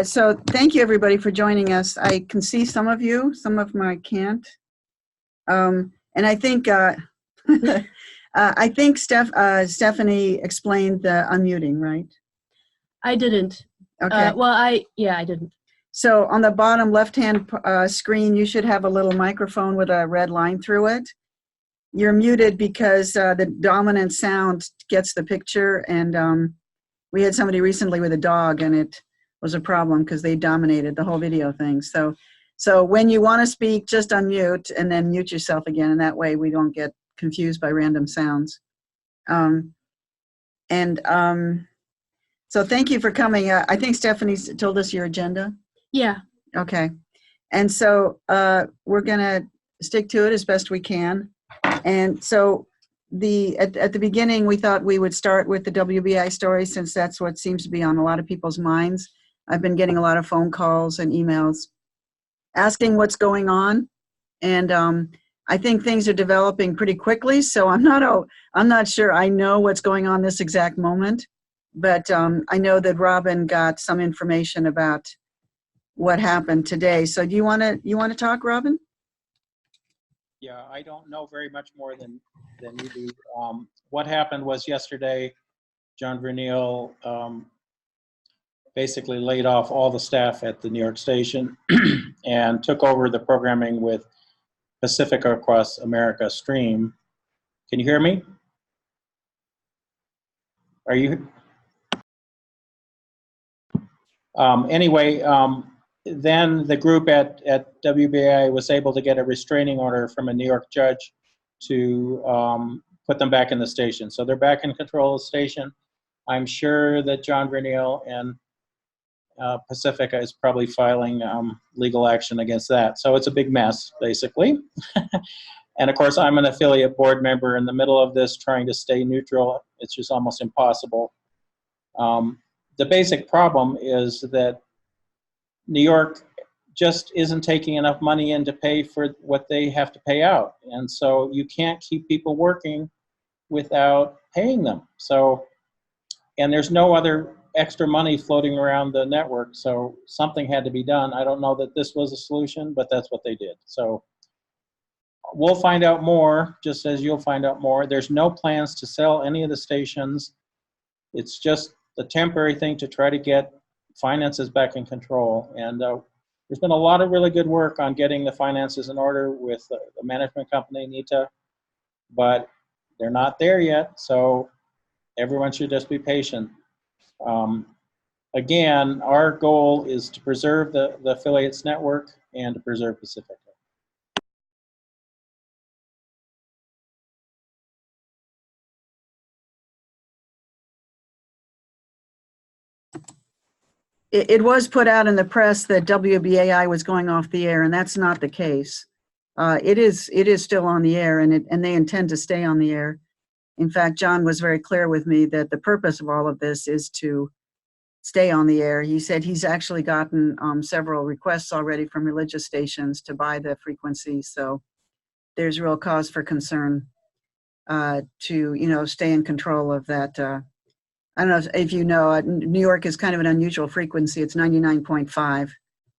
So thank you everybody for joining us. I can see some of you, some of them I can't. And I think Stephanie explained the unmuting, right? I didn't. Okay. I didn't. So on the bottom left-hand screen, you should have a little microphone with a red line through it. You're muted because the dominant sound gets the picture, and we had somebody recently with a dog, and it was a problem because they dominated the whole video thing. So when you want to speak, just unmute and then mute yourself again, and that way we don't get confused by random sounds. So thank you for coming. I think Stephanie's told us your agenda. Yeah. Okay. And so we're going to stick to it as best we can. And so at the beginning, we thought we would start with the WBI story, since that's what seems to be on a lot of people's minds. I've been getting a lot of phone calls and emails asking what's going on. And I think things are developing pretty quickly. So I'm not sure I know what's going on this exact moment. But I know that Robin got some information about what happened today. So do you want to talk, Robin? Yeah, I don't know very much more than you do. What happened was yesterday, John Verneuil basically laid off all the staff at the New York station and took over the programming with Pacifica Across America Stream. Can you hear me? Are you? Anyway, then the group at WBI was able to get a restraining order from a New York judge to put them back in the station. So they're back in control of the station. I'm sure that John Verneuil and Pacifica is probably filing legal action against that. So it's a big mess, basically. And of course, I'm an affiliate board member in the middle of this, trying to stay neutral. It's just almost impossible. The basic problem is that New York just isn't taking enough money in to pay for what they have to pay out. And so you can't keep people working without paying them. So, and there's no other extra money floating around the network. So something had to be done. I don't know that this was a solution, but that's what they did. So we'll find out more, just as you'll find out more. There's no plans to sell any of the stations. It's just a temporary thing to try to get finances back in control. And there's been a lot of really good work on getting the finances in order with the management company, NITA, but they're not there yet. So everyone should just be patient. Again, our goal is to preserve the affiliates network and to preserve Pacifica. It was put out in the press that WBAI was going off the air, and that's not the case. It is still on the air, and they intend to stay on the air. In fact, John was very clear with me that the purpose of all of this is to stay on the air. He said he's actually gotten several requests already from religious stations to buy the frequency, so there's real cause for concern to stay in control of that. I don't know if you know, New York is kind of an unusual frequency. It's 99.5,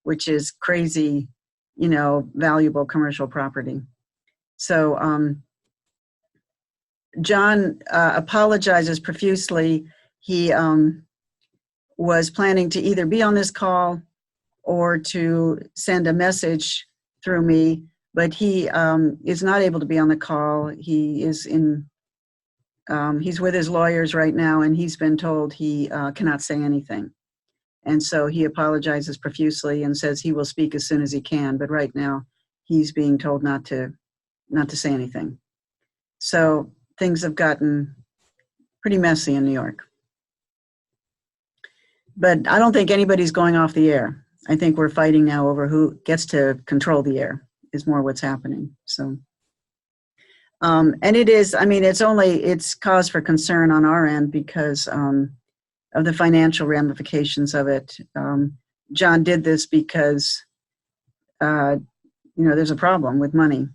which is crazy, valuable commercial property. So John apologizes profusely. He was planning to either be on this call or to send a message through me, but he is not able to be on the call. He is he's with his lawyers right now, and he's been told he cannot say anything. And so he apologizes profusely and says he will speak as soon as he can. But right now, he's being told not to say anything. So things have gotten pretty messy in New York. But I don't think anybody's going off the air. I think we're fighting now over who gets to control the air is more what's happening. So. And it is, it's cause for concern on our end because of the financial ramifications of it. John did this because, there's a problem with money.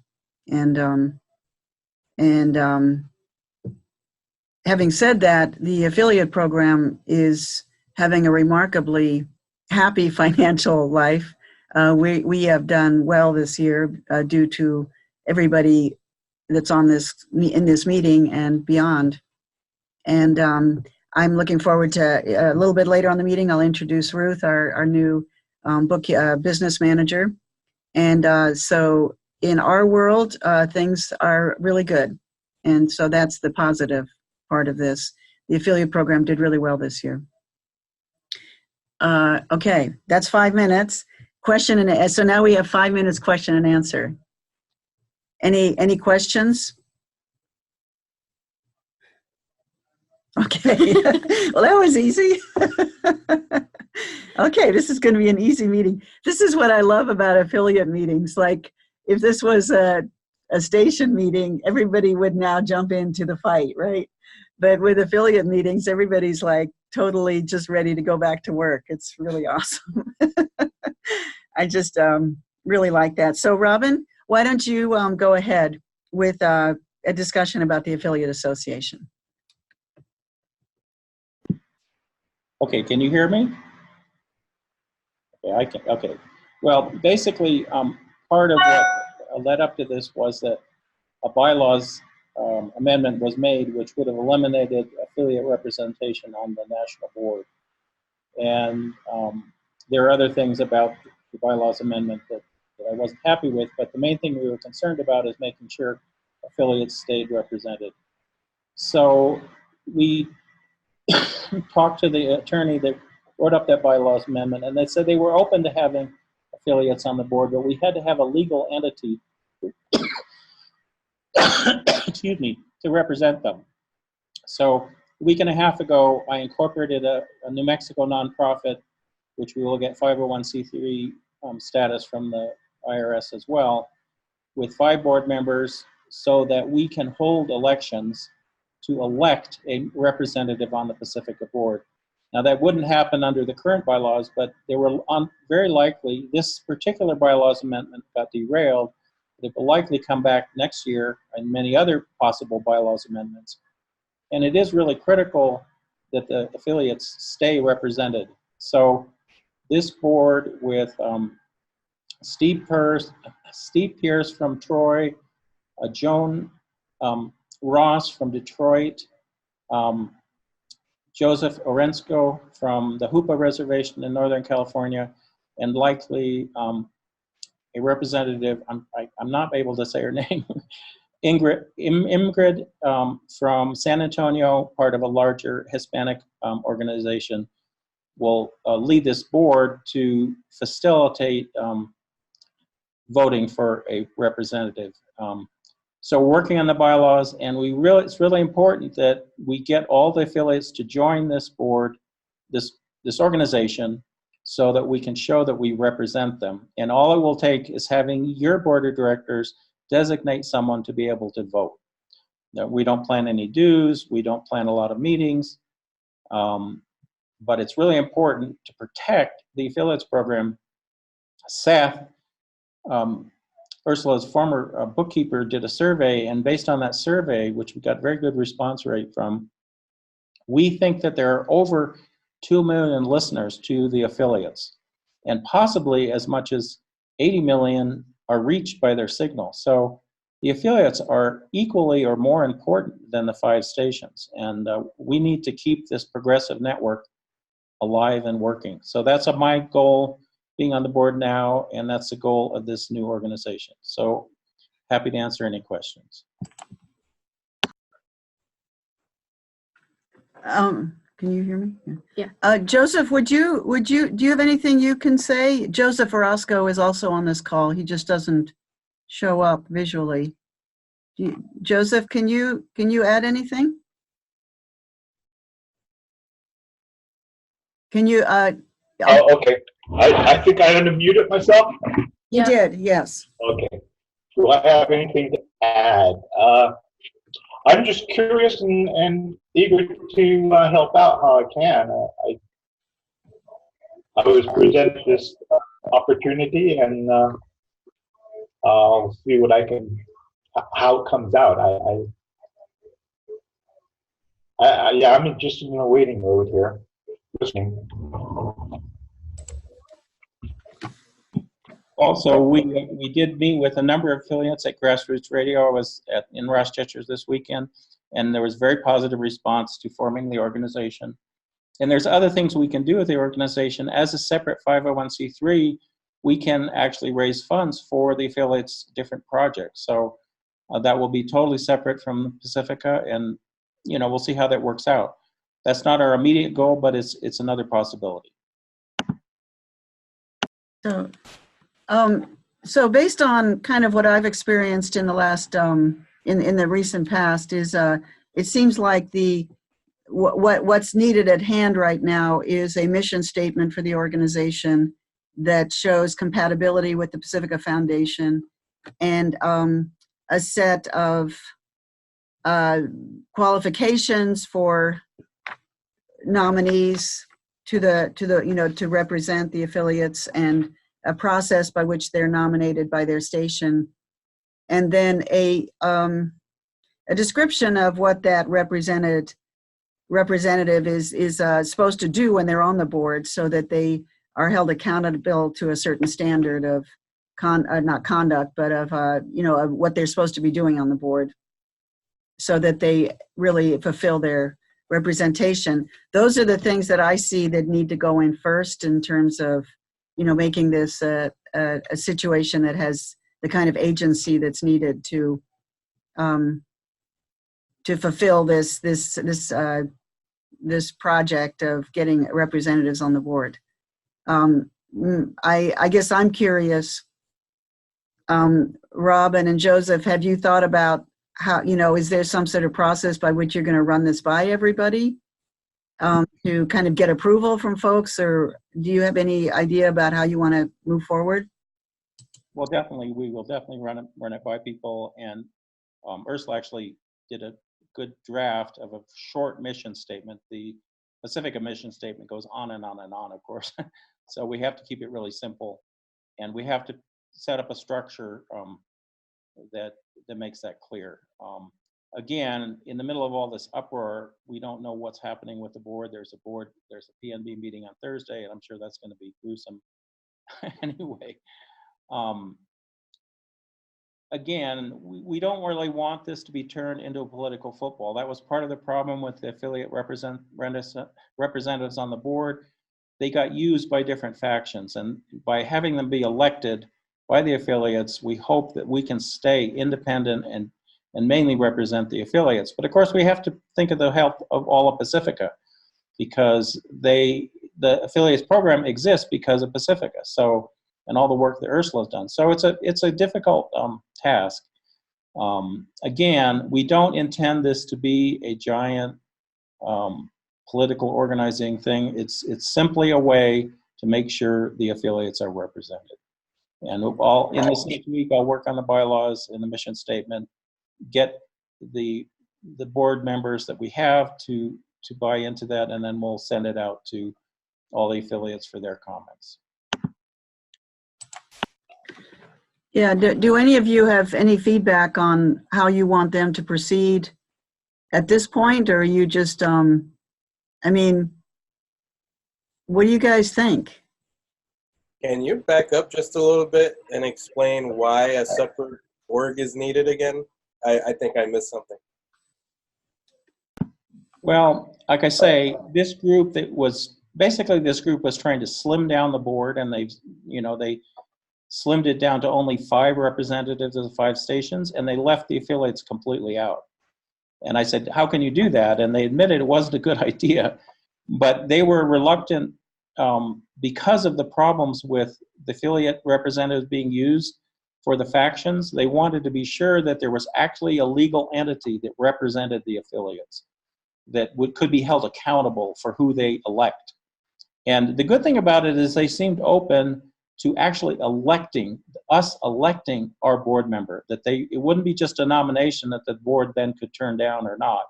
And having said that, the affiliate program is having a remarkably happy financial life. We have done well this year due to everybody that's on in this meeting and beyond. And I'm looking forward to a little bit later on the meeting. I'll introduce Ruth, our new business manager. And so in our world, things are really good. And so that's the positive part of this. The affiliate program did really well this year. Okay, that's 5 minutes. So now we have 5 minutes question and answer. Any questions? Okay, well, that was easy. Okay, this is going to be an easy meeting. This is what I love about affiliate meetings. Like, if this was a station meeting, everybody would now jump into the fight, right? But with affiliate meetings, everybody's like totally just ready to go back to work. It's really awesome. I just really like that. So, Robin, why don't you go ahead with a discussion about the Affiliate Association? Okay, can you hear me? Okay, I can. Okay. Well, basically, part of what led up to this was that a bylaws amendment was made, which would have eliminated affiliate representation on the national board. And there are other things about the bylaws amendment that I wasn't happy with, but the main thing we were concerned about is making sure affiliates stayed represented. So we talked to the attorney that wrote up that bylaws amendment, and they said they were open to having affiliates on the board, but we had to have a legal entity excuse me, to represent them. So a week and a half ago, I incorporated a New Mexico nonprofit, which we will get 501c3 status from the IRS as well, with 5 board members so that we can hold elections to elect a representative on the Pacifica board. Now, that wouldn't happen under the current bylaws, but they were very likely, this particular bylaws amendment got derailed. It will likely come back next year and many other possible bylaws amendments. And it is really critical that the affiliates stay represented. So this board with Steve Pierce from Troy, Joan Ross from Detroit, Joseph Orensko from the Hoopa Reservation in Northern California, and likely a representative, I'm not able to say her name, Ingrid from San Antonio, part of a larger Hispanic organization, will lead this board to facilitate voting for a representative. So we're working on the bylaws, and it's really important that we get all the affiliates to join this board, this organization, so that we can show that we represent them. And all it will take is having your board of directors designate someone to be able to vote. Now, we don't plan any dues, we don't plan a lot of meetings, but it's really important to protect the affiliates program. Seth, Ursula's former bookkeeper, did a survey, and based on that survey, which we got very good response rate from, we think that there are over 2 million listeners to the affiliates, and possibly as much as 80 million are reached by their signal. So the affiliates are equally or more important than the 5 stations, and we need to keep this progressive network alive and working. So that's my goal being on the board now, and that's the goal of this new organization. So happy to answer any questions. Can you hear me? Yeah. Joseph, do you have anything you can say? Joseph Orozco is also on this call. He just doesn't show up visually. Joseph, can you add anything? Can you? Oh, okay. I think I unmuted myself. You did, yes. Okay. Do I have anything to add? I'm just curious and eager to help out how I can. I was presented this opportunity, and I'll see what how it comes out. Yeah, I'm just in a waiting mode here, listening. Also, we did meet with a number of affiliates at Grassroots Radio. I was in Rochester this weekend, and there was very positive response to forming the organization. And there's other things we can do with the organization. As a separate 501c3, we can actually raise funds for the affiliates' different projects. So that will be totally separate from Pacifica, and we'll see how that works out. That's not our immediate goal, but it's another possibility. So based on kind of what I've experienced in the last in the recent past is it seems like what's needed at hand right now is a mission statement for the organization that shows compatibility with the Pacifica Foundation, and a set of qualifications for nominees to represent the affiliates, and a process by which they're nominated by their station, and then a description of what that representative is supposed to do when they're on the board, so that they are held accountable to a certain standard of not conduct, but of of what they're supposed to be doing on the board, so that they really fulfill their representation. Those are the things that I see that need to go in first, in terms of making this a situation that has the kind of agency that's needed to fulfill this project of getting representatives on the board. I guess I'm curious, Robin and Joseph, have you thought about how, is there some sort of process by which you're going to run this by everybody to kind of get approval from folks, or do you have any idea about how you want to move forward? Well, definitely, we will definitely run it by people, and Ursula actually did a good draft of a short mission statement. The Pacifica mission statement goes on and on and on, of course. So we have to keep it really simple, and we have to set up a structure that makes that clear. Again, in the middle of all this uproar, we don't know what's happening with the board. There's a PNB meeting on Thursday, and I'm sure that's going to be gruesome anyway. Again, we don't really want this to be turned into a political football. That was part of the problem with the affiliate representatives on the board. They got used by different factions, and by having them be elected by the affiliates, we hope that we can stay independent and mainly represent the affiliates. But of course, we have to think of the health of all of Pacifica, because the affiliates program exists because of Pacifica. So, and all the work that Ursula's done. So it's a difficult task. Again, we don't intend this to be a giant political organizing thing. It's simply a way to make sure the affiliates are represented. And in this next week, I'll work on the bylaws and the mission statement, get the board members that we have to buy into that, and then we'll send it out to all the affiliates for their comments. Yeah, do any of you have any feedback on how you want them to proceed at this point, or are you just, what do you guys think? Can you back up just a little bit and explain why a separate org is needed again? I think I missed something. Well, like I say, this group was trying to slim down the board, and they slimmed it down to only 5 representatives of the 5 stations, and they left the affiliates completely out. And I said, how can you do that? And they admitted it wasn't a good idea, but they were reluctant because of the problems with the affiliate representatives being used for the factions. They wanted to be sure that there was actually a legal entity that represented the affiliates, that could be held accountable for who they elect. And the good thing about it is they seemed open to actually electing our board member, that it wouldn't be just a nomination that the board then could turn down or not.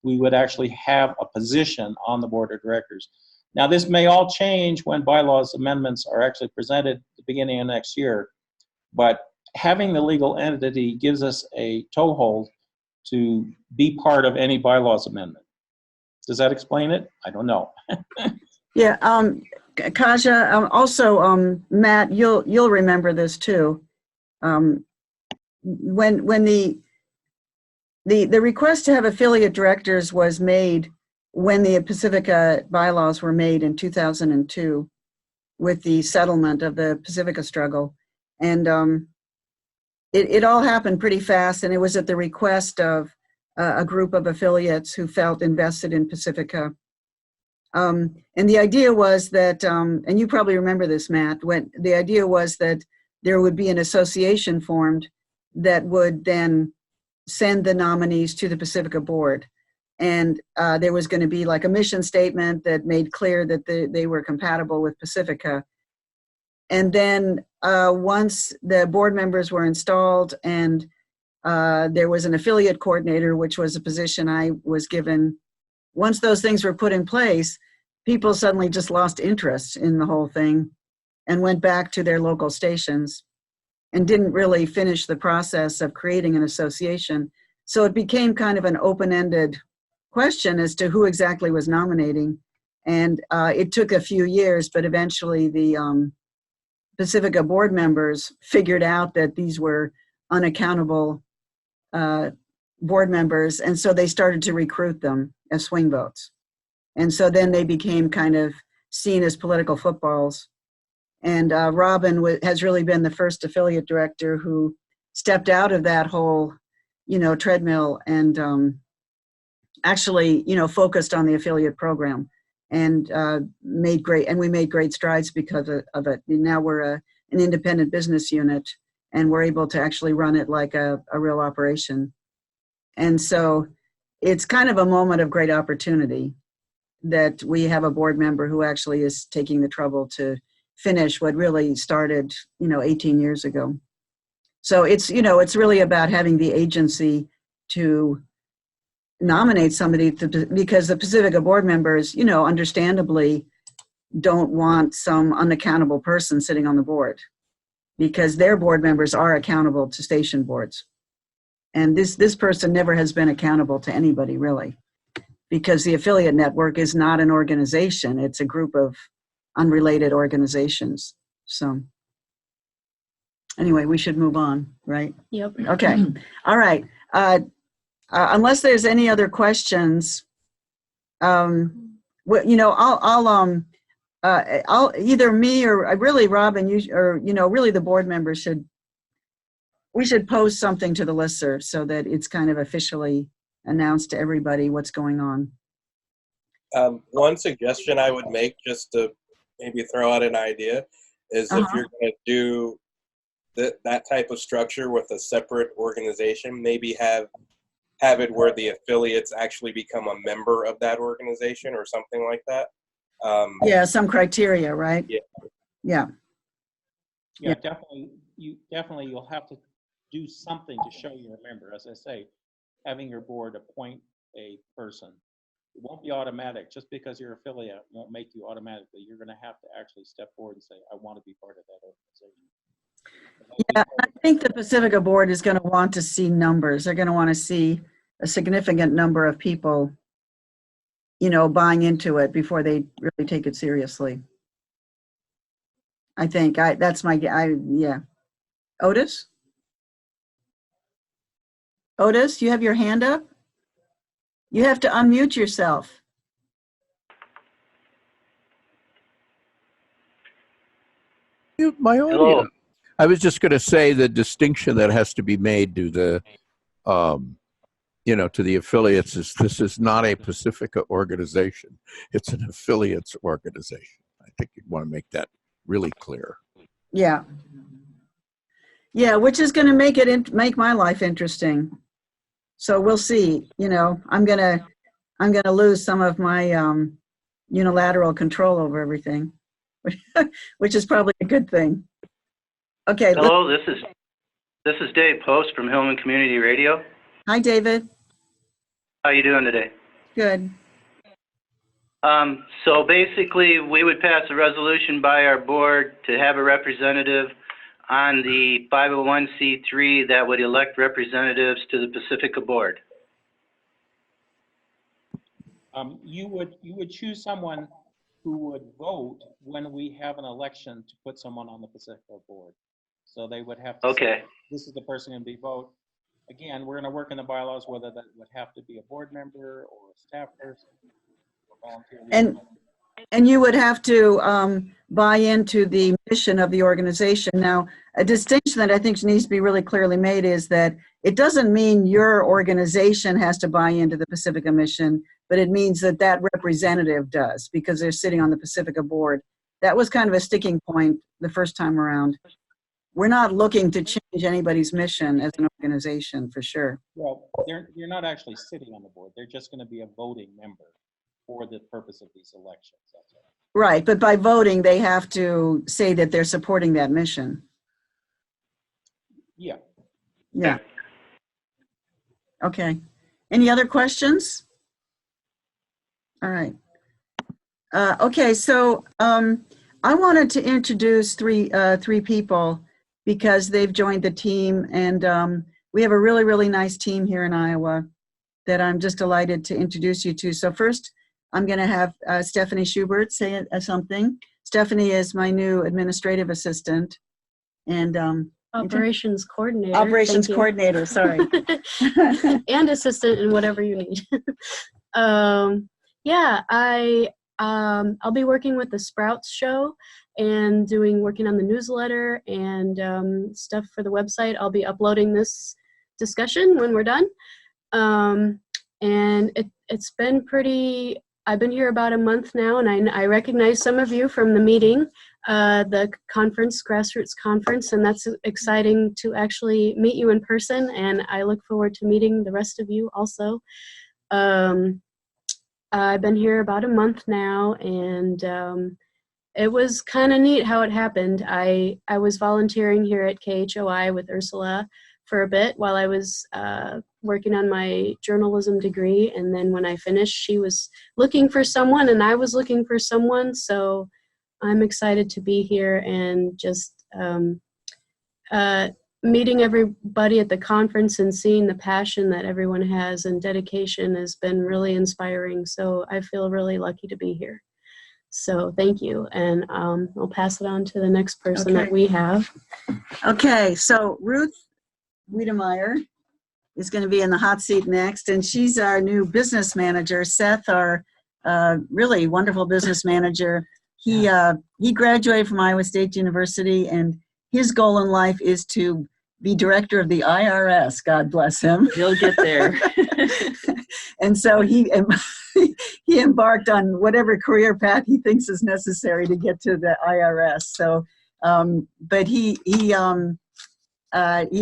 We would actually have a position on the board of directors. Now, this may all change when bylaws amendments are actually presented at the beginning of next year, but having the legal entity gives us a toehold to be part of any bylaws amendment. Does that explain it? I don't know. Yeah, Kaja, also, Matt, you'll remember this too. When the request to have affiliate directors was made when the Pacifica bylaws were made in 2002 with the settlement of the Pacifica struggle. And it all happened pretty fast, and it was at the request of a group of affiliates who felt invested in Pacifica. And the idea was that, and you probably remember this, Matt, when the idea was that there would be an association formed that would then send the nominees to the Pacifica board. And there was going to be like a mission statement that made clear that they were compatible with Pacifica. And then once the board members were installed and there was an affiliate coordinator, which was a position I was given. Once those things were put in place, people suddenly just lost interest in the whole thing and went back to their local stations and didn't really finish the process of creating an association. So it became kind of an open-ended question as to who exactly was nominating. And it took a few years, but eventually the Pacifica board members figured out that these were unaccountable board members, and so they started to recruit them as swing votes. And so then they became kind of seen as political footballs. And Robin has really been the first affiliate director who stepped out of that whole, treadmill and actually, focused on the affiliate program and we made great strides because of it. And now we're an independent business unit, and we're able to actually run it like a real operation. And so it's kind of a moment of great opportunity that we have a board member who actually is taking the trouble to finish what really started, 18 years ago. So it's really about having the agency to nominate somebody because the Pacifica board members, understandably don't want some unaccountable person sitting on the board, because their board members are accountable to station boards. And this person never has been accountable to anybody, really, because the affiliate network is not an organization. It's a group of unrelated organizations. So anyway, we should move on, right? Yep. Okay. All right. Unless there's any other questions, I'll either me or really Robin, really the board members we should post something to the listserv so that it's kind of officially announced to everybody what's going on. One suggestion I would make, just to maybe throw out an idea, is if you're going to do that type of structure with a separate organization, maybe have it where the affiliates actually become a member of that organization or something like that. Yeah, some criteria, right? Yeah. Yeah, definitely. You'll have to do something to show you're a member. As I say, having your board appoint a person. It won't be automatic. Just because you're affiliate won't make you automatically. You're going to have to actually step forward and say, I want to be part of that organization. Yeah, I think the Pacifica board is going to want to see numbers. They're going to want to see a significant number of people, buying into it before they really take it seriously. I think that's my, yeah. Otis, you have your hand up? You have to unmute yourself. Mute my audio. Hello. I was just going to say the distinction that has to be made to the, to the affiliates is this is not a Pacifica organization. It's an affiliates organization. I think you'd want to make that really clear. Yeah. Yeah, which is going to make my life interesting. So we'll see. I'm gonna lose some of my unilateral control over everything, which is probably a good thing. Okay. Hello, this is Dave Post from Hillman Community Radio. Hi, David. How you doing today? Good. So basically, we would pass a resolution by our board to have a representative on the 501c3 that would elect representatives to the Pacifica board. You would choose someone who would vote when we have an election to put someone on the Pacifica board. So they would have to say, Okay. this is the person going to be vote. Again, we're going to work in the bylaws whether that would have to be a board member or a staff person or volunteer. And you would have to buy into the mission of the organization. Now, a distinction that I think needs to be really clearly made is that it doesn't mean your organization has to buy into the Pacifica mission, but it means that that representative does, because they're sitting on the Pacifica board. That was kind of a sticking point the first time around. We're not looking to change anybody's mission as an organization, for sure. Well, you're not actually sitting on the board. They're just going to be a voting member for the purpose of these elections. That's all. Right, but by voting, they have to say that they're supporting that mission. Yeah. Yeah. Okay. Any other questions? All right. Okay, so I wanted to introduce three people because they've joined the team, and we have a really, really nice team here in Iowa that I'm just delighted to introduce you to. So first, I'm going to have Stephanie Schubert say something. Stephanie is my new administrative assistant and Operations coordinator. operations Thank you. coordinator, sorry. And assistant and whatever you need. Yeah, I'll be working with the Sprouts show and working on the newsletter and stuff for the website. I'll be uploading this discussion when we're done. And it's been pretty, I've been here about a month now, and I recognize some of you from the meeting, the conference, grassroots conference, and that's exciting to actually meet you in person, and I look forward to meeting the rest of you also. I've been here about a month now, and it was kind of neat how it happened. I was volunteering here at KHOI with Ursula for a bit while I was working on my journalism degree, and then when I finished, she was looking for someone and I was looking for someone, so I'm excited to be here and just meeting everybody at the conference and seeing the passion that everyone has and dedication has been really inspiring, so I feel really lucky to be here. So thank you, and I'll pass it on to the next person that we have. Okay, so Ruth Wiedemeyer is going to be in the hot seat next, and she's our new business manager. Seth, our really wonderful business manager, he graduated from Iowa State University, and his goal in life is to be director of the IRS. God bless him. He'll get there. And so he embarked on whatever career path he thinks is necessary to get to the IRS. So, but he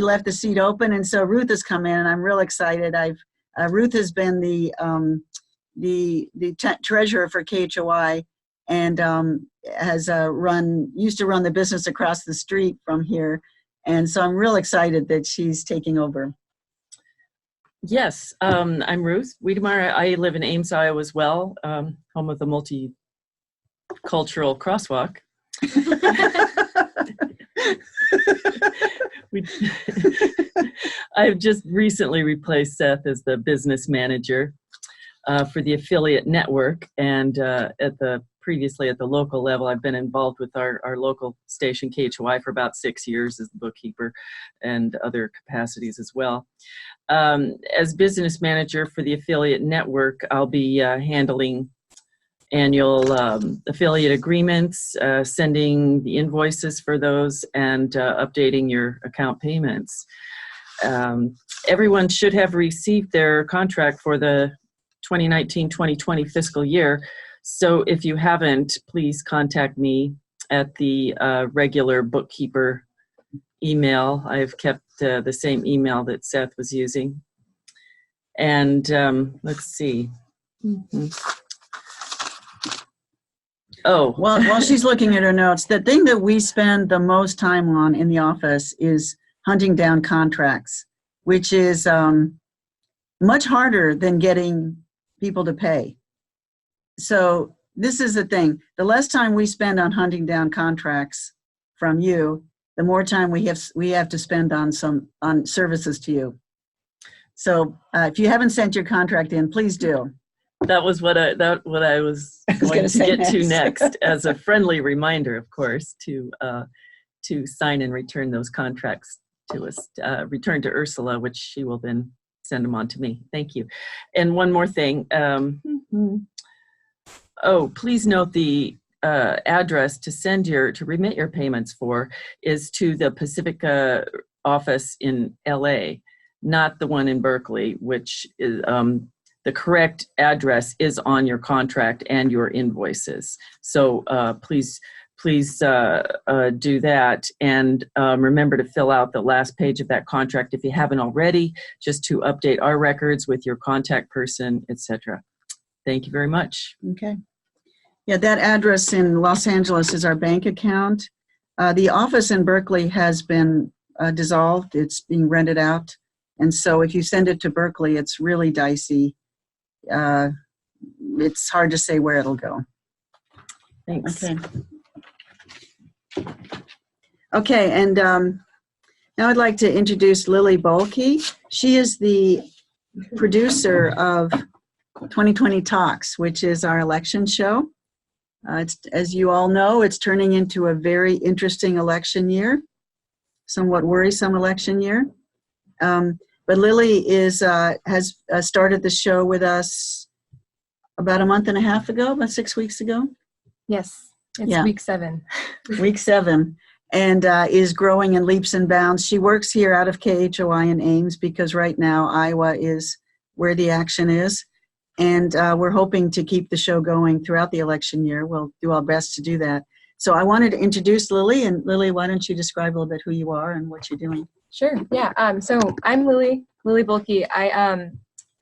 left the seat open, and so Ruth has come in, and I'm real excited. Ruth has been the treasurer for KHOI, and used to run the business across the street from here, and so I'm real excited that she's taking over. Yes, I'm Ruth Wiedemeyer. I live in Ames, Iowa as well, home of the multicultural crosswalk. I've just recently replaced Seth as the business manager for the affiliate network, and previously at the local level, I've been involved with our local station KHOI for about 6 years as the bookkeeper and other capacities as well. As business manager for the affiliate network, I'll be handling annual affiliate agreements, sending the invoices for those, and updating your account payments. Everyone should have received their contract for the 2019-2020 fiscal year. So if you haven't, please contact me at the regular bookkeeper email. I've kept the same email that Seth was using. And let's see. Mm-hmm. Oh. Well, while she's looking at her notes, the thing that we spend the most time on in the office is hunting down contracts, which is much harder than getting people to pay. So this is the thing. The less time we spend on hunting down contracts from you, the more time we have to spend on services to you. So if you haven't sent your contract in, please do. That was what I was going gonna to say get to next. next, as a friendly reminder, of course, to sign and return those contracts to us, return to Ursula, which she will then send them on to me. Thank you. And one more thing. Please note the address to remit your payments for is to the Pacifica office in LA, not the one in Berkeley, which is the correct address is on your contract and your invoices. So please do that, and remember to fill out the last page of that contract if you haven't already, just to update our records with your contact person, etc. Thank you very much. Okay. Yeah, that address in Los Angeles is our bank account. The office in Berkeley has been dissolved. It's being rented out. And so if you send it to Berkeley, it's really dicey. It's hard to say where it'll go. Thanks. Okay. Okay, and now I'd like to introduce Lily Bolke. She is the producer of 2020 Talks, which is our election show. It's, as you all know, it's turning into a very interesting election year, somewhat worrisome election year. But Lily has started the show with us about a month and a half ago, about 6 weeks ago. Yes, it's week 7. Week 7, and is growing in leaps and bounds. She works here out of KHOI in Ames because right now Iowa is where the action is. And we're hoping to keep the show going throughout the election year. We'll do our best to do that. So I wanted to introduce Lily. And Lily, why don't you describe a little bit who you are and what you're doing? Sure, yeah. So I'm Lily Bolke. I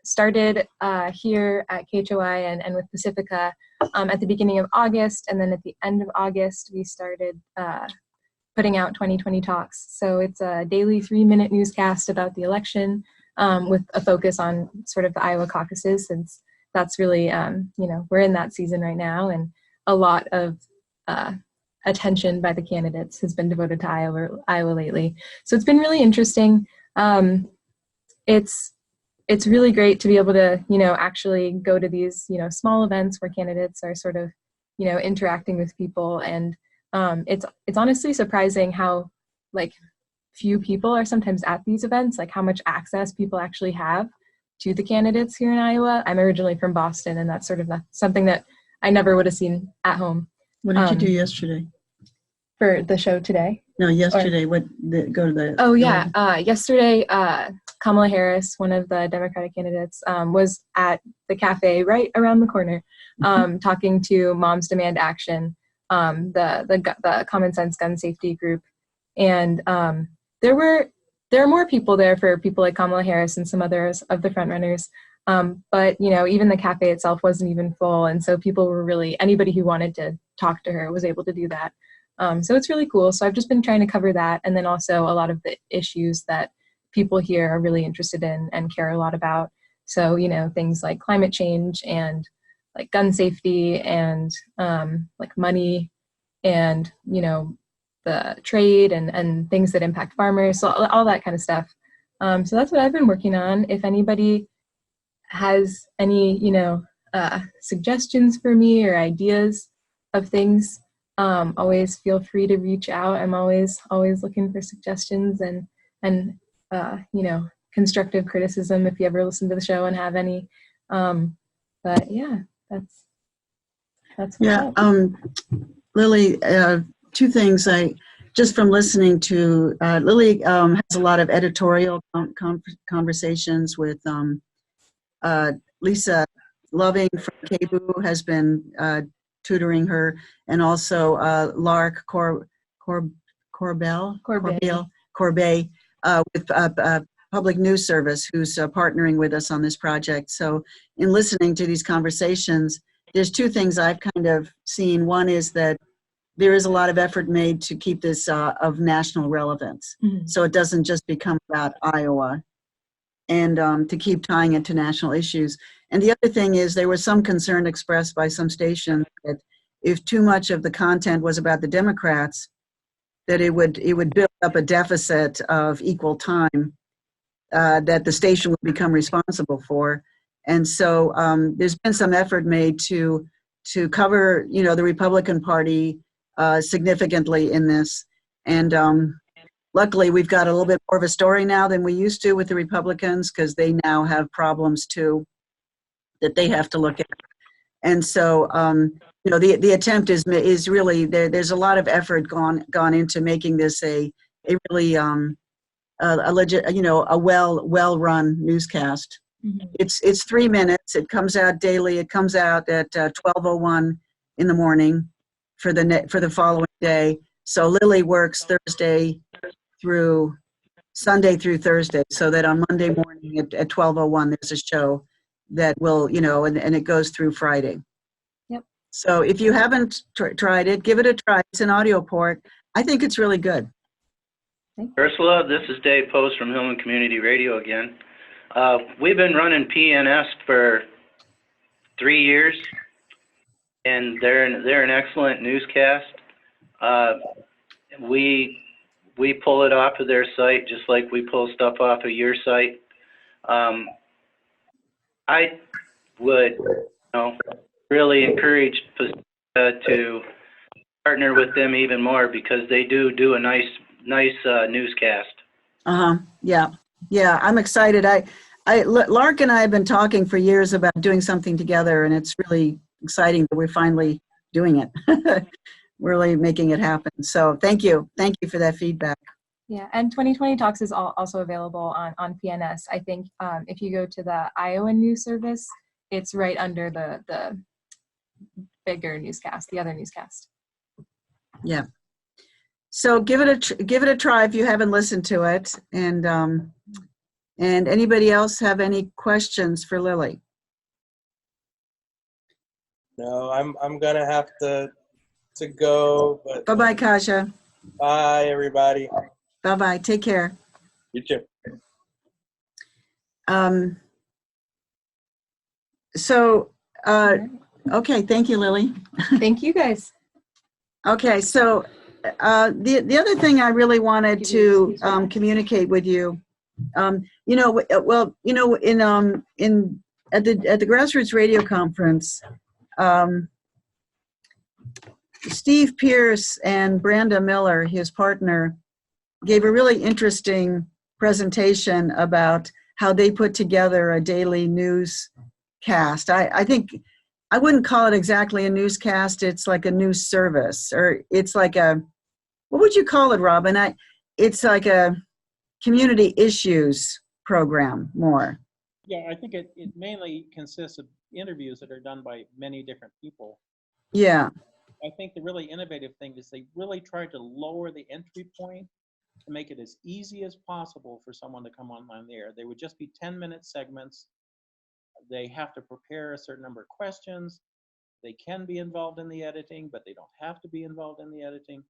started here at KHOI and with Pacifica at the beginning of August. And then at the end of August, we started putting out 2020 Talks. So it's a daily 3-minute newscast about the election with a focus on sort of the Iowa caucuses, since that's really, we're in that season right now, and a lot of attention by the candidates has been devoted to Iowa lately. So it's been really interesting. It's really great to be able to, actually go to these, small events where candidates are sort of, interacting with people. And it's honestly surprising how, few people are sometimes at these events, how much access people actually have to the candidates here in Iowa. I'm originally from Boston, and that's sort of something that I never would have seen at home. What did you do yesterday? For the show today? No, yesterday. Go to the... Oh, yeah. Yesterday, Kamala Harris, one of the Democratic candidates, was at the cafe right around the corner talking to Moms Demand Action, the Common Sense Gun Safety group. And there are more people there for people like Kamala Harris and some others of the frontrunners. But, even the cafe itself wasn't even full. And so people were really, anybody who wanted to talk to her was able to do that. So it's really cool. So I've just been trying to cover that. And then also a lot of the issues that people here are really interested in and care a lot about. So, things like climate change and gun safety and money and, the trade and things that impact farmers, so all that kind of stuff. So that's what I've been working on. If anybody has any, suggestions for me or ideas of things, always feel free to reach out. I'm always looking for suggestions and constructive criticism if you ever listen to the show and have any. But yeah, that's what's up. Lily, 2 things. Just from listening to Lily has a lot of editorial conversations with Lisa Loving from KBOO has been tutoring her, and also Lark Corbet with Public News Service, who's partnering with us on this project. So in listening to these conversations, there's 2 things I've kind of seen. One is that there is a lot of effort made to keep this of national relevance. Mm-hmm. So it doesn't just become about Iowa, and to keep tying it to national issues. And the other thing is there was some concern expressed by some stations that if too much of the content was about the Democrats, that it would build up a deficit of equal time that the station would become responsible for. And so there's been some effort made to cover, you know, the Republican Party significantly in this. And luckily, we've got a little bit more of a story now than we used to with the Republicans, because they now have problems too that they have to look at. And so, you know, the attempt is really there's a lot of effort gone into making this a really a legit, you know, a well run newscast. Mhm. It's 3 minutes. It comes out daily. It comes out at 12:01 in the morning for the following day. So Lily works Sunday through Thursday, so that on Monday morning at 12:01 there's a show that will, you know, and it goes through Friday. Yep. So if you haven't tried it, give it a try. It's an audio port. I think it's really good. Ursula, this is Dave Post from Hillman Community Radio again. We've been running PNS for 3 years, and they're an excellent newscast. We pull it off of their site just like we pull stuff off of your site. I would, you know, really encourage Pacifica to partner with them even more, because they do a nice newscast. Yeah. I'm excited. Lark and I have been talking for years about doing something together, and it's really exciting that we're finally doing it. Really making it happen. So thank you for that feedback. Yeah, and 2020 Talks is also available on PNS. I think if you go to the Iowa News Service, it's right under the bigger newscast, the other newscast. Yeah. So give it a try if you haven't listened to it. And anybody else have any questions for Lily? No, I'm gonna have to go. But Bye-bye, Kasia. bye, everybody. Bye-bye. Take care. You too. Okay, thank you, Lily. Thank you guys. Okay, so the other thing I really wanted to communicate with you, you know, well, you know, at the Grassroots Radio Conference, Steve Pierce and Brenda Miller, his partner, gave a really interesting presentation about how they put together a daily newscast. I think I wouldn't call it exactly a newscast. It's like a news service, or it's like what would you call it, Robin? It's like a community issues program more. Yeah, I think it mainly consists of interviews that are done by many different people. Yeah. I think the really innovative thing is they really tried to lower the entry point to make it as easy as possible for someone to come on the air. They would just be 10-minute segments. They have to prepare a certain number of questions. They can be involved in the editing, but they don't have to be involved in the editing.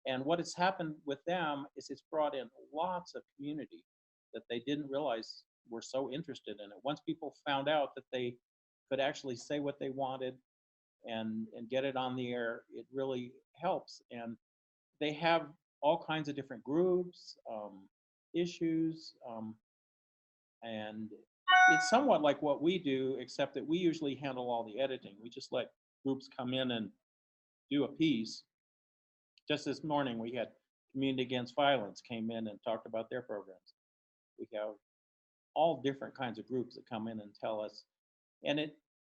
And what has happened with them is it's brought in lots of community that they didn't realize were so interested in it. Once people found out that they could actually say what they wanted and get it on the air, it really helps. And they have all kinds of different groups, issues, and it's somewhat like what we do, except that we usually handle all the editing. We just let groups come in and do a piece. Just this morning, we had Community Against Violence came in and talked about their programs. We have all different kinds of groups that come in and tell us. And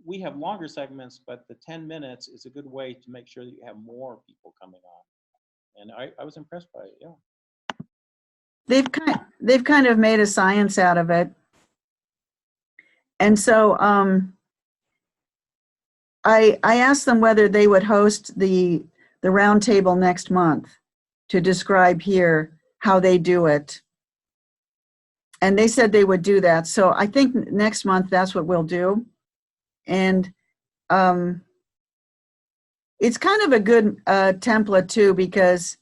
we have longer segments, but the 10 minutes is a good way to make sure that you have more people coming on. And I was impressed by it, yeah. They've kind of made a science out of it. And so I asked them whether they would host the roundtable next month to describe here how they do it. And they said they would do that. So I think next month that's what we'll do. And it's kind of a good template too, because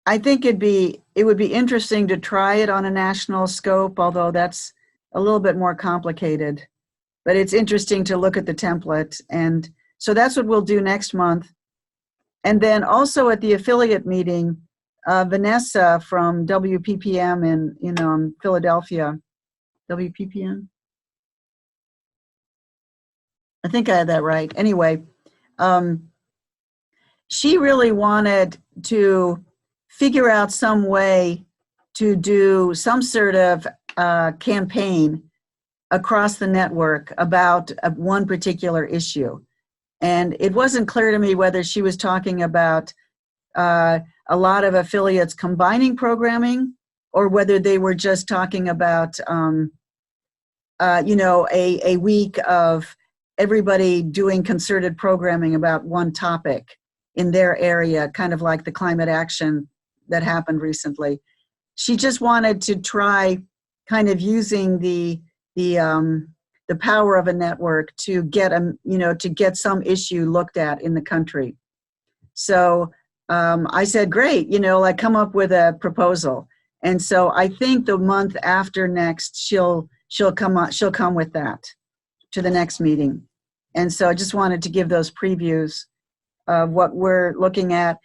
I think it would be interesting to try it on a national scope, although that's a little bit more complicated. But it's interesting to look at the template. And so that's what we'll do next month. And then also at the affiliate meeting, Vanessa from WPPM in Philadelphia, WPPM? I think I had that right. Anyway, she really wanted to figure out some way to do some sort of campaign across the network about one particular issue. And it wasn't clear to me whether she was talking about a lot of affiliates combining programming, or whether they were just talking about, a week of everybody doing concerted programming about one topic in their area, kind of like the climate action that happened recently. She just wanted to try kind of using the power of a network to get to get some issue looked at in the country. So I said, great, like come up with a proposal. And so I think the month after next, she'll come with that to the next meeting. And so I just wanted to give those previews of what we're looking at.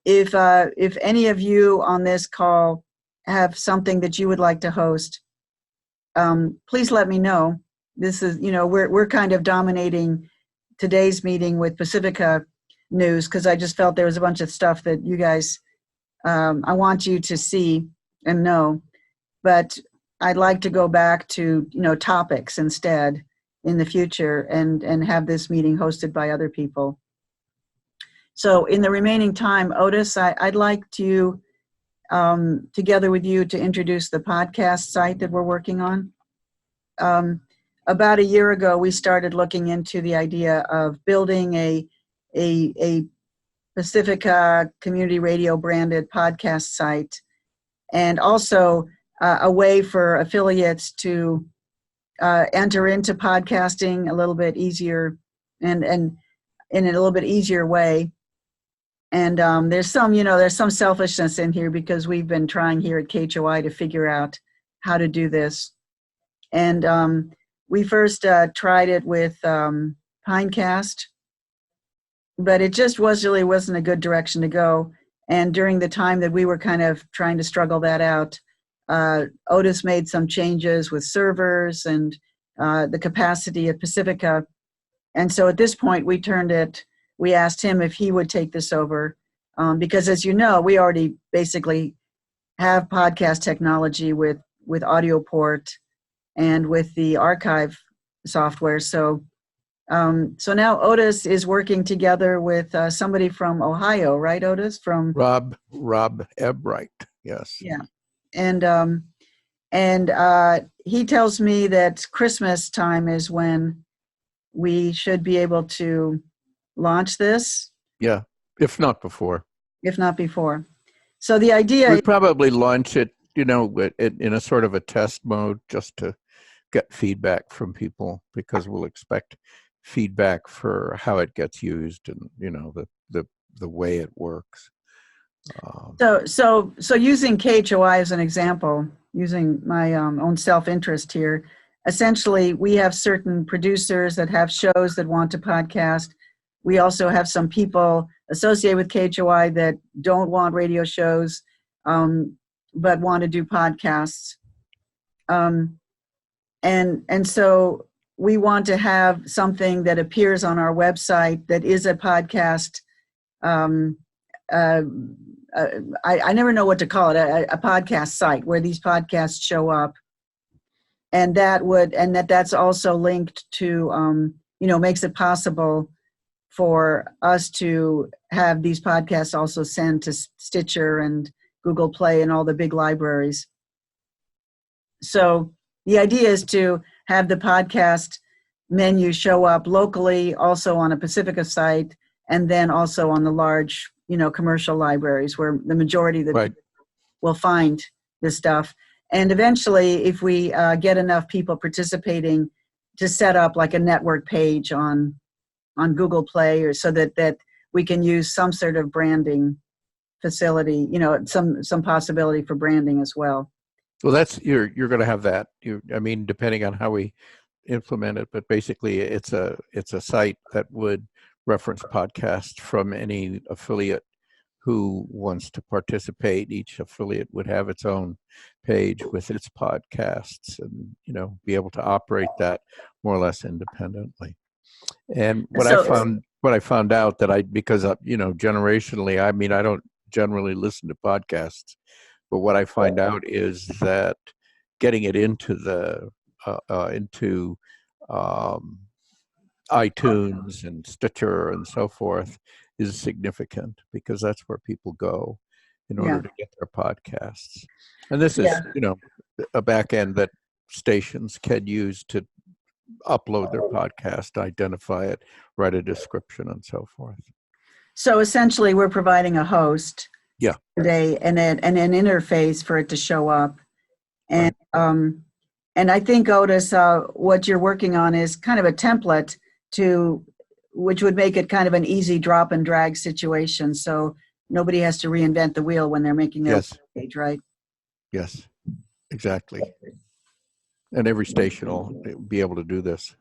If any of you on this call have something that you would like to host, please let me know. This is, we're kind of dominating today's meeting with Pacifica news, because I just felt there was a bunch of stuff that you guys, I want you to see and know. But I'd like to go back to, topics instead in the future, and have this meeting hosted by other people. So in the remaining time, Otis, I'd like to, together with you, to introduce the podcast site that we're working on. About a year ago, we started looking into the idea of building a Pacifica community radio branded podcast site, and also a way for affiliates to enter into podcasting a little bit easier, and in a little bit easier way. And there's some selfishness in here, because we've been trying here at KHOI to figure out how to do this. And we first tried it with Pinecast, but it just really wasn't a good direction to go. And during the time that we were kind of trying to struggle that out, Otis made some changes with servers and the capacity of Pacifica. And so at this point, we asked him if he would take this over, because as you know, we already basically have podcast technology with AudioPort and with the archive software. So now Otis is working together with somebody from Ohio, right, Otis? From Rob Ebright, yes. Yeah, and he tells me that Christmas time is when we should be able to launch this. Yeah, if not before. If not before. So the idea... We'd probably launch it, in a sort of a test mode, just to get feedback from people, because we'll expect feedback for how it gets used and, the way it works. So using KHOI as an example, using my own self-interest here, essentially we have certain producers that have shows that want to podcast. We also have some people associated with KHOI that don't want radio shows, but want to do podcasts. And so we want to have something that appears on our website that is a podcast. I never know what to call it, a podcast site where these podcasts show up. And that's also linked to, makes it possible for us to have these podcasts also sent to Stitcher and Google Play and all the big libraries. So the idea is to have the podcast menu show up locally, also on a Pacifica site, and then also on the large, commercial libraries where the majority of the people will find this stuff. And eventually, if we get enough people participating, to set up like a network page on Google Play, or so that we can use some sort of branding facility, some possibility for branding as well. Well, you're going to have that. Depending on how we implement it, but basically it's a site that would reference podcasts from any affiliate who wants to participate. Each affiliate would have its own page with its podcasts, and be able to operate that more or less independently. And what I found out that because generationally, I mean, I don't generally listen to podcasts, but what I find out is that getting it into iTunes and Stitcher and so forth is significant, because that's where people go in order to get their podcasts. And this is, a back end that stations can use to upload their podcast, identify it, write a description, and so forth. So essentially, we're providing a host today and an interface for it to show up. And and I think, Otis, what you're working on is kind of a template which would make it kind of an easy drop and drag situation. So nobody has to reinvent the wheel when they're making their page, right? Yes, exactly. And every station will be able to do this.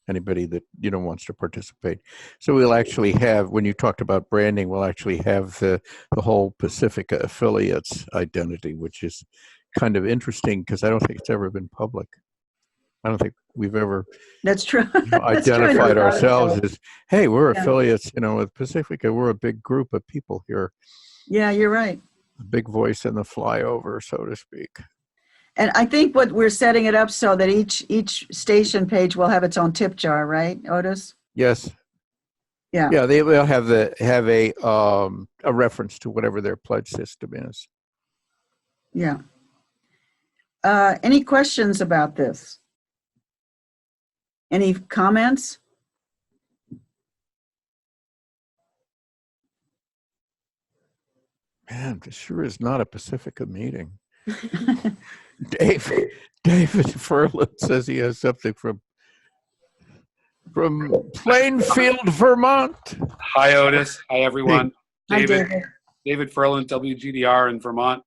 Anybody that wants to participate. So we'll actually have, when you talked about branding, we'll actually have the whole Pacifica affiliates identity, which is kind of interesting because I don't think it's ever been public. I don't think we've ever That's true. identified ourselves as, hey, we're affiliates, with Pacifica. We're a big group of people here. Yeah, you're right. A big voice in the flyover, so to speak. And I think what we're setting it up so that each station page will have its own tip jar, right, Otis? Yes. Yeah. Yeah, they will have a reference to whatever their pledge system is. Yeah. Any questions about this? Any comments? Man, this sure is not a Pacifica meeting. David Ferland says he has something from Plainfield, Vermont. Hi, Otis. Hi, everyone. Hi, David Ferland, WGDR in Vermont.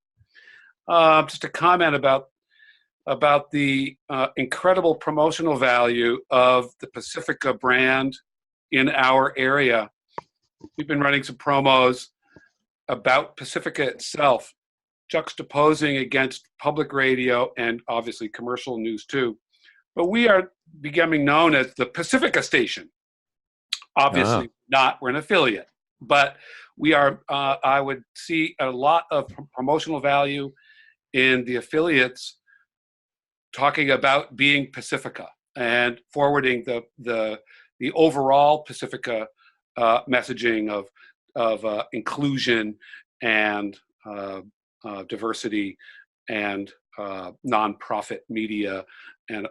Just a comment about the incredible promotional value of the Pacifica brand in our area. We've been running some promos about Pacifica itself, juxtaposing against public radio and obviously commercial news too. But we are becoming known as the Pacifica station. Obviously not, we're an affiliate, but we are, I would see a lot of promotional value in the affiliates talking about being Pacifica and forwarding the overall Pacifica messaging of inclusion and diversity and nonprofit media and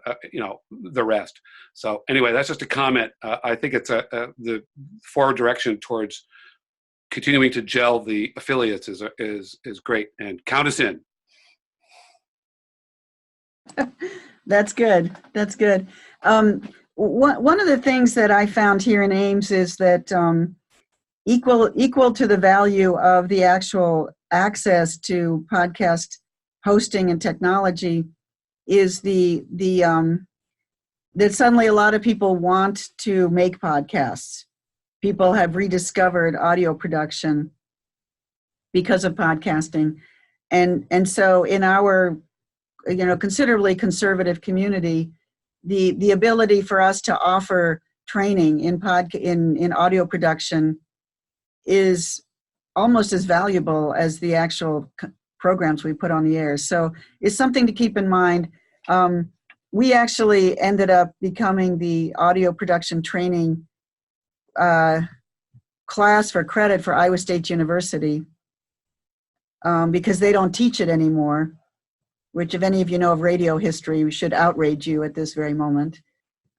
the rest. So anyway, that's just a comment. I think it's the forward direction towards continuing to gel the affiliates is great, and count us in. That's good. That's good. One of the things that I found here in Ames is that equal to the value of the actual access to podcast hosting and technology is that suddenly a lot of people want to make podcasts. People have rediscovered audio production because of podcasting. And so in our considerably conservative community, the ability for us to offer training in audio production is almost as valuable as the actual programs we put on the air. So it's something to keep in mind. We actually ended up becoming the audio production training class for credit for Iowa State University because they don't teach it anymore, which if any of you know of radio history, should outrage you at this very moment,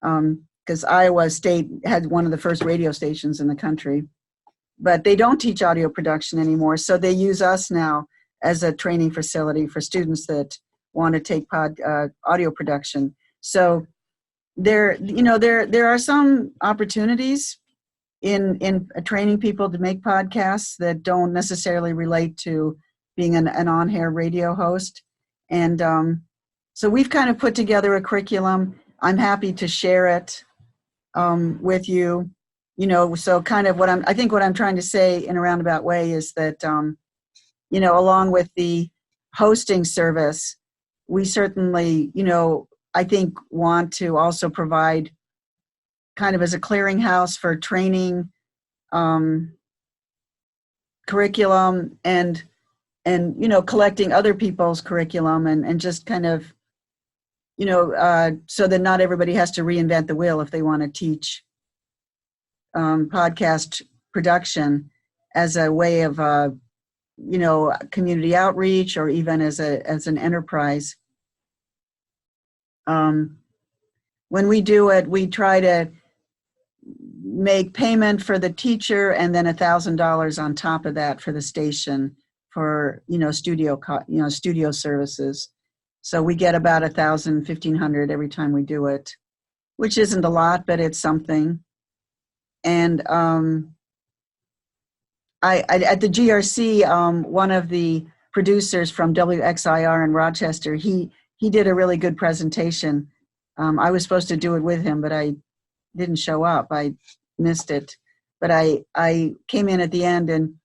because Iowa State had one of the first radio stations in the country. But they don't teach audio production anymore, so they use us now as a training facility for students that want to take audio production. So there are some opportunities in training people to make podcasts that don't necessarily relate to being an on-air radio host. And so we've kind of put together a curriculum. I'm happy to share it with you. So kind of what I'm trying to say in a roundabout way is that, along with the hosting service, we certainly, I think want to also provide kind of as a clearinghouse for training, curriculum, and collecting other people's curriculum, and just kind of, so that not everybody has to reinvent the wheel if they want to teach podcast production as a way of, community outreach, or even as an enterprise. When we do it, we try to make payment for the teacher, and then $1,000 on top of that for the station for studio services. So we get about $1,000, $1,500 every time we do it, which isn't a lot, but it's something. And at the GRC, one of the producers from WXIR in Rochester, he did a really good presentation. I was supposed to do it with him, but I didn't show up. I missed it. But I came in at the end, and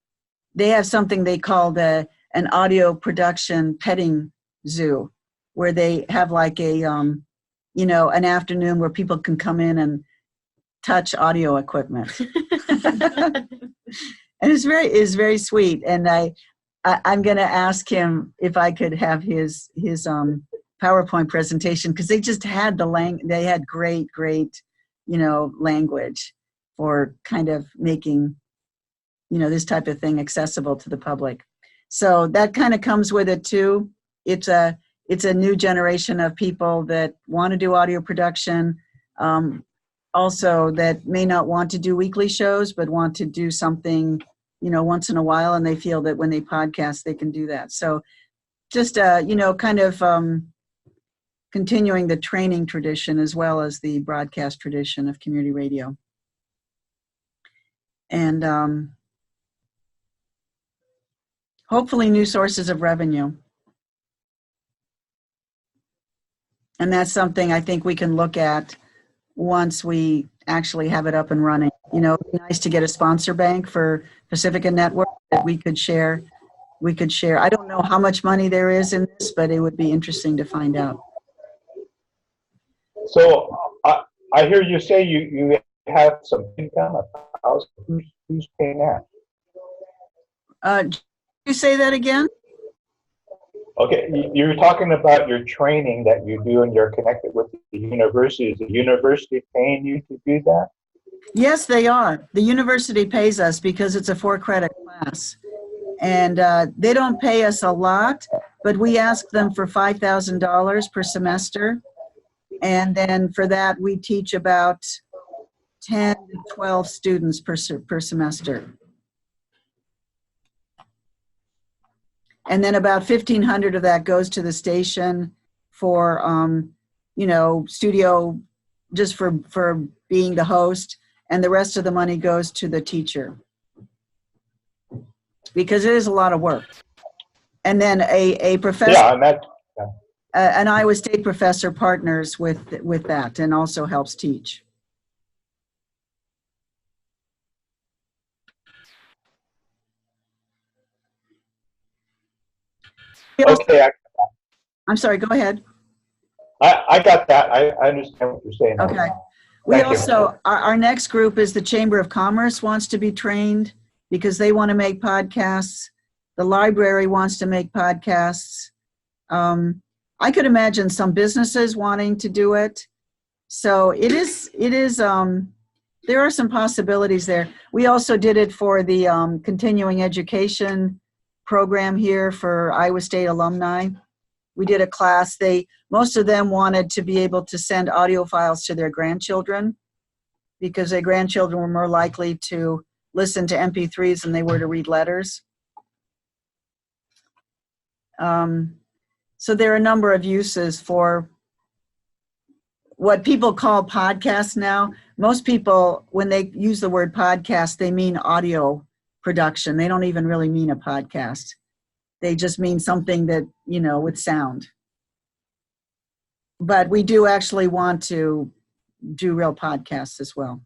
they have something they called an audio production petting zoo, where they have like an afternoon where people can come in and touch audio equipment. And it's very sweet. And I'm going to ask him if I could have his PowerPoint presentation, because they just had they had great language for kind of making this type of thing accessible to the public. So that kind of comes with it too. It's a new generation of people that want to do audio production, also that may not want to do weekly shows, but want to do something once in a while, and they feel that when they podcast they can do that. So just kind of continuing the training tradition as well as the broadcast tradition of community radio. And hopefully new sources of revenue. And that's something I think we can look at once we actually have it up and running. It'd be nice to get a sponsor bank for Pacifica Network that we could share. I don't know how much money there is in this, but it would be interesting to find out. So I hear you say you have some income. Who's paying that? Did you say that again? Okay, you're talking about your training that you do, and you're connected with the university. Is the university paying you to do that? Yes, they are. The university pays us because it's a 4-credit class. And they don't pay us a lot, but we ask them for $5,000 per semester. And then for that, we teach about 10 to 12 students per semester. And then about 1,500 of that goes to the station for, studio, just for being the host. And the rest of the money goes to the teacher, because it is a lot of work. And then a professor, an Iowa State professor partners with that and also helps teach. Okay. I'm sorry, go ahead. I got that. I understand what you're saying. Okay. We also, our next group is the Chamber of Commerce wants to be trained because they want to make podcasts. The library wants to make podcasts. I could imagine some businesses wanting to do it. So it is, there are some possibilities there. We also did it for the continuing education program here for Iowa State alumni. We did a class. Most of them wanted to be able to send audio files to their grandchildren because their grandchildren were more likely to listen to MP3s than they were to read letters. So there are a number of uses for what people call podcasts now. Most people, when they use the word podcast, they mean audio production. They don't even really mean a podcast. They just mean something that, with sound. But we do actually want to do real podcasts as well.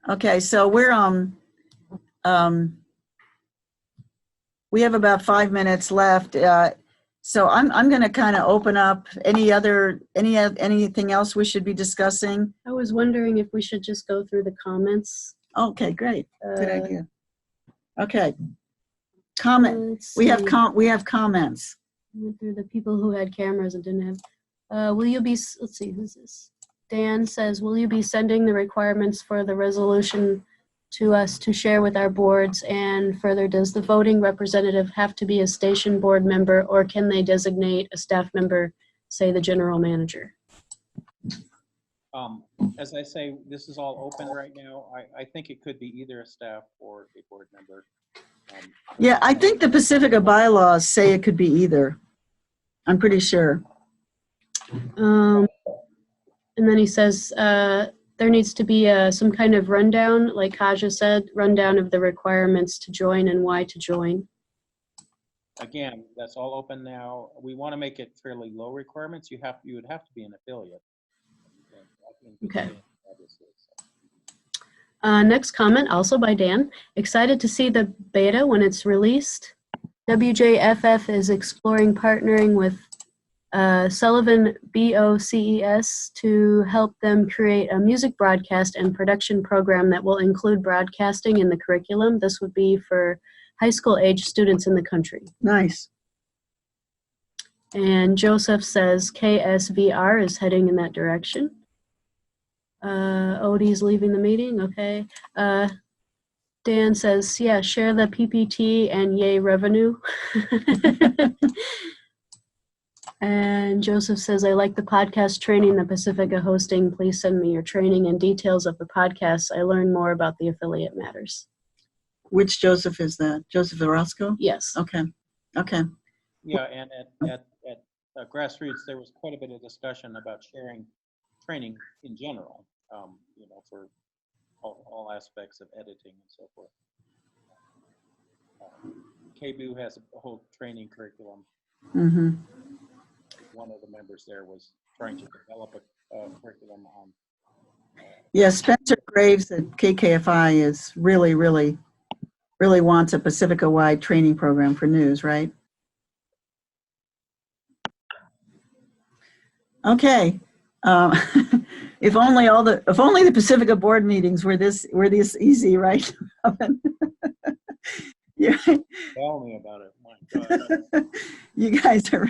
Okay, so we're we have about 5 minutes left. So I'm going to kind of open up anything else we should be discussing. I was wondering if we should just go through the comments. Okay, great. Good Uh, idea. Okay. Comment. Let's We have see. we have comments. Went through the people who had cameras and didn't have. Will you be? Let's see. Who's this? Dan says, "Will you be sending the requirements for the resolution to us to share with our boards? And further, does the voting representative have to be a station board member, or can they designate a staff member, say the general manager?" As I say, this is all open right now. I think it could be either a staff or a board member. Yeah, I think the Pacifica bylaws say it could be either. I'm pretty sure. And then he says there needs to be some kind of rundown, like Kaja said, rundown of the requirements to join and why to join. Again, that's all open now. We want to make it fairly low requirements. You would have to be an affiliate. Okay. Next comment, also by Dan. Excited to see the beta when it's released. WJFF is exploring partnering with Sullivan BOCES to help them create a music broadcast and production program that will include broadcasting in the curriculum. This would be for high school age students in the country. Nice. And Joseph says KSVR is heading in that direction. Odie's leaving the meeting, okay. Dan says, yeah, share the PPT and yay revenue. And Joseph says, I like the podcast training the Pacifica hosting. Please send me your training and details of the podcast. I learn more about the affiliate matters. Which Joseph is that? Joseph Orozco? Yes. Okay. Okay. Yeah, and at Grassroots, there was quite a bit of discussion about sharing training in general, you know, for all aspects of editing and so forth. KBOO has a whole training curriculum. Mm-hmm. One of the members there was trying to develop a curriculum on. Yeah, Spencer Graves at KKFI is really wants a Pacifica-wide training program for news, right? Okay. If only the Pacifica board meetings were this easy, right? Yeah. Tell me about it. My God. You guys are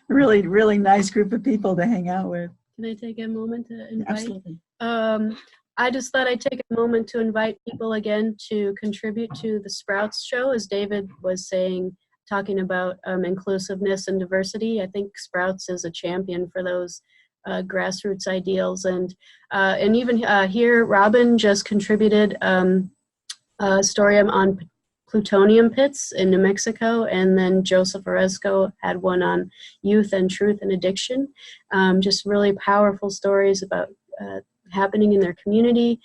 really nice group of people to hang out with. Can I take a moment to invite? Absolutely. I just thought I'd take a moment to invite people again to contribute to the Sprouts show, as David was saying, talking about inclusiveness and diversity. I think Sprouts is a champion for those grassroots ideals. And even here, Robin just contributed a story on plutonium pits in New Mexico, and then Joseph Orozco had one on youth and truth and addiction. Just really powerful stories about happening in their community.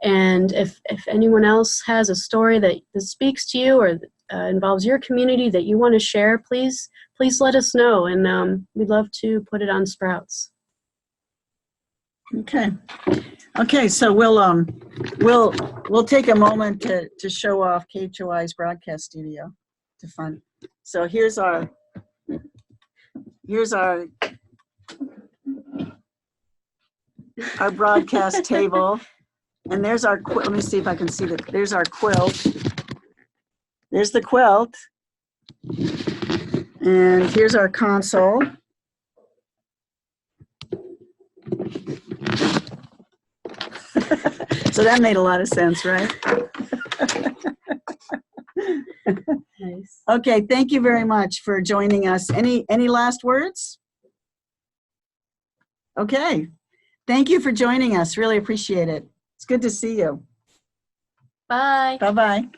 And if anyone else has a story that speaks to you or involves your community that you want to share, please let us know, and we'd love to put it on Sprouts. Okay, so we'll take a moment to show off KHOI's broadcast studio to fun. So here's our broadcast table, and there's our quilt. Let me see if I can see that. There's our quilt. There's the quilt, and here's our console. So that made a lot of sense, right? Nice. Okay, thank you very much for joining us. Any last words? Okay, thank you for joining us. Really appreciate it. It's good to see you. Bye. Bye-bye.